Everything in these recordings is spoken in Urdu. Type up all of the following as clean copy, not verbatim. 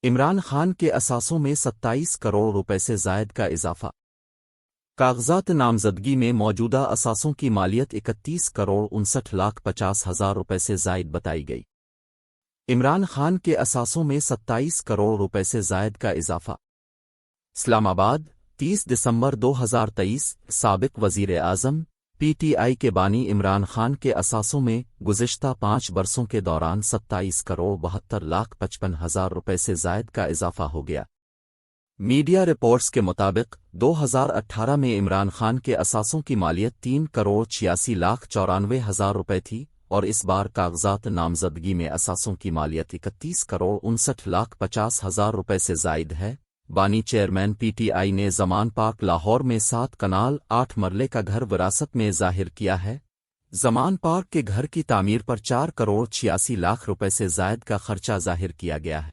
عمران خان کے اثاثوں میں 27 کروڑ روپے سے زائد کا اضافہ۔ کاغذات نامزدگی میں موجودہ اثاثوں کی مالیت 31 کروڑ 59,50,000 روپے سے زائد بتائی گئی۔ عمران خان کے اثاثوں میں 27 کروڑ روپے سے زائد کا اضافہ۔ اسلام آباد، 30 دسمبر 2023۔ سابق وزیر اعظم پی ٹی آئی کے بانی عمران خان کے اثاثوں میں گزشتہ 5 برسوں کے دوران 27 کروڑ 72,55,000 روپے سے زائد کا اضافہ ہو گیا۔ میڈیا رپورٹس کے مطابق 2018 میں عمران خان کے اثاثوں کی مالیت 3 کروڑ 86,94,000 روپے تھی اور اس بار کاغذات نامزدگی میں اثاثوں کی مالیت 31 کروڑ 59,50,000 روپے سے زائد ہے۔ بانی چیئرمین پی ٹی آئی نے زمان پارک لاہور میں 7 کنال 8 مرلے کا گھر وراثت میں ظاہر کیا ہے۔ زمان پارک کے گھر کی تعمیر پر 4 کروڑ 86 لاکھ روپے سے زائد کا خرچہ ظاہر کیا گیا ہے۔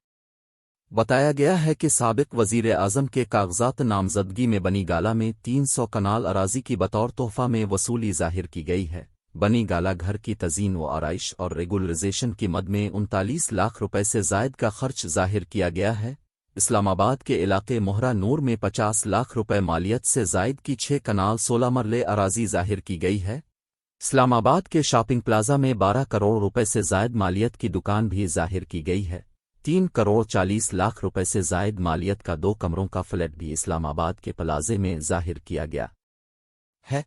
بتایا گیا ہے کہ سابق وزیر اعظم کے کاغذات نامزدگی میں بنی گالہ میں 300 کنال اراضی کی بطور تحفہ میں وصولی ظاہر کی گئی ہے۔ بنی گالہ گھر کی تزئین و آرائش اور ریگولرائزیشن کی مد میں 39 لاکھ روپے سے زائد کا خرچ ظاہر کیا گیا ہے۔ اسلام آباد کے علاقے مہرہ نور میں 50 لاکھ روپے مالیت سے زائد کی 6 کنال 16 مرلے اراضی ظاہر کی گئی ہے۔ اسلام آباد کے شاپنگ پلازا میں 12 کروڑ روپے سے زائد مالیت کی دکان بھی ظاہر کی گئی ہے۔ 3 کروڑ 40 لاکھ روپے سے زائد مالیت کا 2 کمروں کا فلیٹ بھی اسلام آباد کے پلازے میں ظاہر کیا گیا ہے۔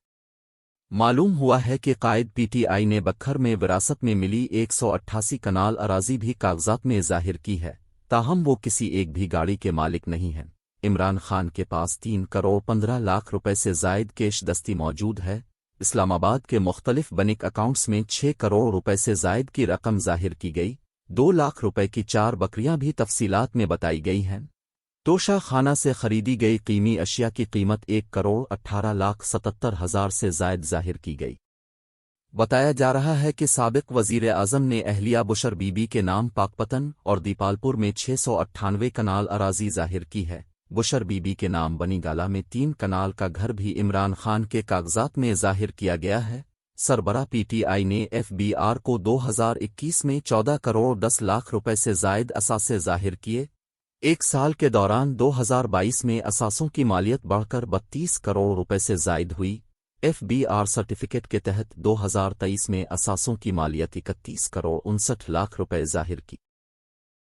معلوم ہوا ہے کہ قائد پی ٹی آئی نے بکھر میں وراثت میں ملی 188 کنال اراضی بھی کاغذات میں ظاہر کی ہے، تاہم وہ کسی ایک بھی گاڑی کے مالک نہیں ہیں۔ عمران خان کے پاس 3 کروڑ 15 لاکھ روپے سے زائد کیش دستی موجود ہے۔ اسلام آباد کے مختلف بینک اکاؤنٹس میں 6 کروڑ روپے سے زائد کی رقم ظاہر کی گئی۔ 2 لاکھ روپے کی 4 بکریاں بھی تفصیلات میں بتائی گئی ہیں۔ توشہ خانہ سے خریدی گئی قیمتی اشیاء کی قیمت 1 کروڑ 18,77,000 سے زائد ظاہر کی گئی۔ بتایا جا رہا ہے کہ سابق وزیر اعظم نے اہلیہ بشر بی بی کے نام پاکپتن اور دیپال پور میں 698 کنال اراضی ظاہر کی ہے۔ بشر بی بی کے نام بنی گالہ میں 3 کنال کا گھر بھی عمران خان کے کاغذات میں ظاہر کیا گیا ہے۔ سربراہ پی ٹی آئی نے ایف بی آر کو 2021 میں 14 کروڑ 10 لاکھ روپے سے زائد اثاثے ظاہر کیے۔ ایک سال کے دوران 2022 میں اثاثوں کی مالیت بڑھ کر 32 کروڑ روپے سے زائد ہوئی۔ ایف بی آر سرٹیفکیٹ کے تحت 2023 میں اثاثوں کی مالیت 31 کروڑ 59 لاکھ روپے ظاہر کی۔